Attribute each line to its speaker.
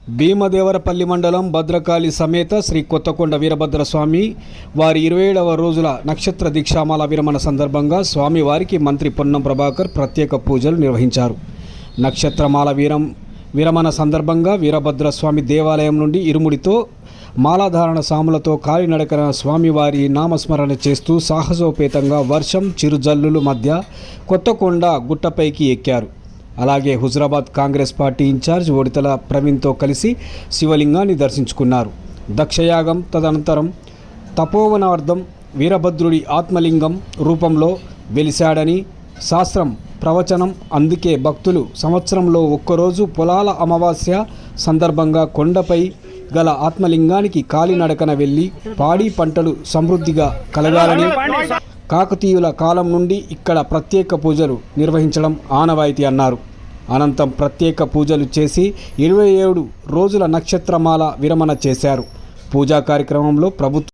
Speaker 1: భీమదేవరపల్లి మండలం భద్రకాళి సమేత శ్రీ కొత్తకొండ వీరభద్రస్వామి వారి 27వ రోజుల నక్షత్ర దీక్షామాల విరమణ సందర్భంగా స్వామివారికి మంత్రి పొన్నం ప్రభాకర్ ప్రత్యేక పూజలు నిర్వహించారు. నక్షత్రమాల విరమణ సందర్భంగా వీరభద్రస్వామి దేవాలయం నుండి ఇరుముడితో మాలాధారణ సాములతో కాలినడకన స్వామివారి నామస్మరణ చేస్తూ సాహసోపేతంగా వర్షం చిరుజల్లుల మధ్య కొత్తకొండ గుట్టపైకి ఎక్కారు. అలాగే హుజరాబాద్ కాంగ్రెస్ పార్టీ ఇన్ఛార్జ్ ఒడితల ప్రవీణ్తో కలిసి శివలింగాన్ని దర్శించుకున్నారు. దక్షయాగం తదనంతరం తపోవనార్థం వీరభద్రుడి ఆత్మలింగం రూపంలో వెలిశాడని శాస్త్రం ప్రవచనం. అందుకే భక్తులు సంవత్సరంలో ఒక్కరోజు పొలాల అమావాస్య సందర్భంగా కొండపై గల ఆత్మలింగానికి కాలినడకన వెళ్ళి పాడి పంటలు సమృద్ధిగా కలగాలని కాకతీయుల కాలం నుండి ఇక్కడ ప్రత్యేక పూజలు నిర్వహించడం ఆనవాయితీ అన్నారు. అనంతరం ప్రత్యేక పూజలు చేసి 27 రోజుల నక్షత్రమాల విరమణ చేశారు. పూజా కార్యక్రమంలో ప్రభుత్వ